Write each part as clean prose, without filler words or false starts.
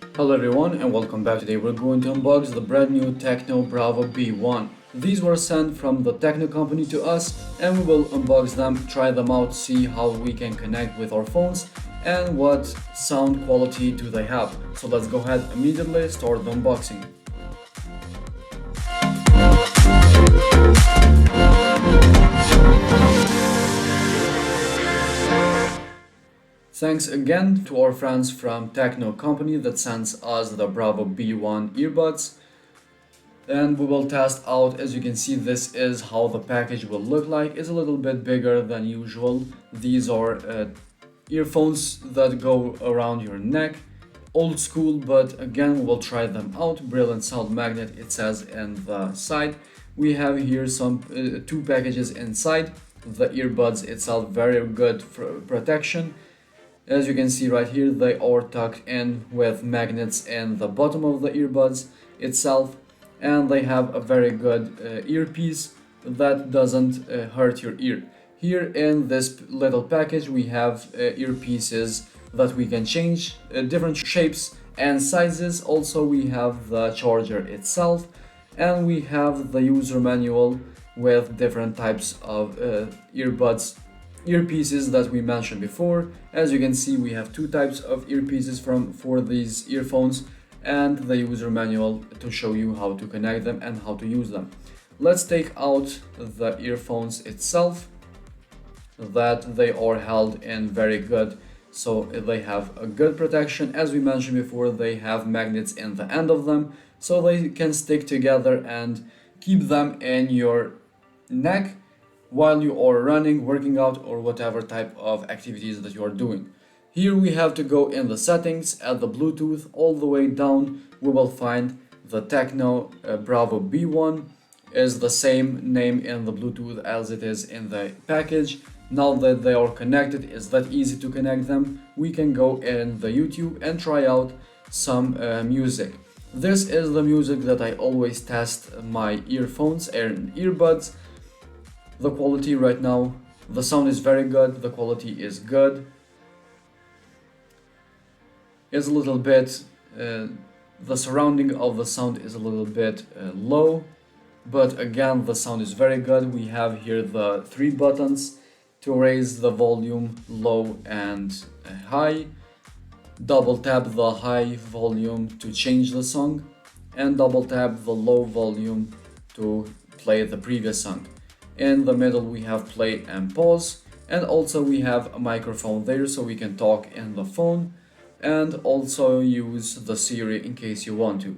Hello everyone and welcome back. Today we're going to unbox the brand new Tecno Bravo B1. These were sent from the Tecno company to us and we will unbox them, try them out, see how we can connect with our phones and what sound quality do they have. So let's go ahead immediately start the unboxing. Thanks again to our friends from Tecno company that sends us the Bravo B1 earbuds, and we will test out. As you can see, this is how the package will look like. It's a little bit bigger than usual. These are earphones that go around your neck, old school, but again we will try them out. Brilliant sound magnet, it says in the side. We have here some two packages inside. The earbuds itself, very good for protection. As you can see right here, they are tucked in with magnets in the bottom of the earbuds itself, and they have a very good earpiece that doesn't hurt your ear. Here in this little package we have earpieces that we can change, different shapes and sizes. Also we have the charger itself, and we have the user manual with different types of earpieces that we mentioned before. As you can see, we have two types of earpieces for these earphones and the user manual to show you how to connect them and how to use them. Let's take out the earphones itself, that they are held in very good, so they have a good protection. As we mentioned before, they have magnets in the end of them so they can stick together and keep them in your neck while you are running, working out, or whatever type of activities that you are doing. Here we have to go in the settings. At the Bluetooth all the way down we will find the Tecno Bravo B1 is the same name in the Bluetooth as it is in the package. Now that they are connected, it's that easy to connect them. We can go in the YouTube and try out some music. This is the music that I always test my earphones and earbuds. The quality right now, the sound is very good, the quality is good. It's a little bit, the surrounding of the sound is a little bit low, but again the sound is very good. We have here the three buttons to raise the volume low and high. Double tap the high volume to change the song, and double tap the low volume to play the previous song. In the middle we have play and pause, and also we have a microphone there so we can talk in the phone and also use the Siri in case you want to.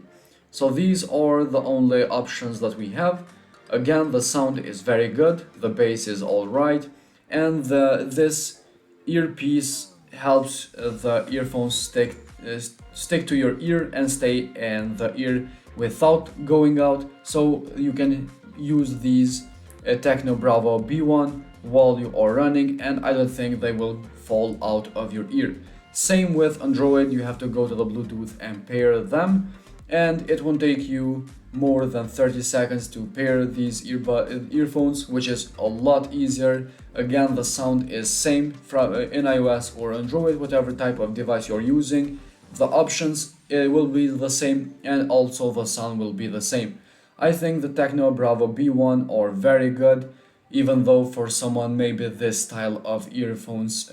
So these are the only options that we have. Again, the sound is very good, the bass is alright, and this earpiece helps the earphones stick to your ear and stay in the ear without going out, so you can use these Tecno Bravo B1 while you are running, and I don't think they will fall out of your ear. Same with Android, you have to go to the Bluetooth and pair them, and it won't take you more than 30 seconds to pair these earphones, which is a lot easier. Again, the sound is same from in iOS or Android, whatever type of device you're using. The options will be the same, and also the sound will be the same. I think the Tecno Bravo B1 are very good, even though for someone maybe this style of earphones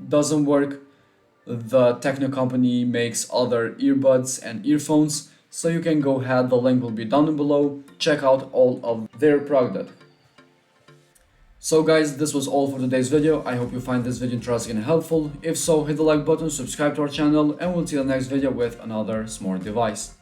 doesn't work. The Tecno company makes other earbuds and earphones, so you can go ahead, the link will be down below, check out all of their product. So guys, this was all for today's video. I hope you find this video interesting and helpful. If so, hit the like button, subscribe to our channel, and we'll see you in the next video with another smart device.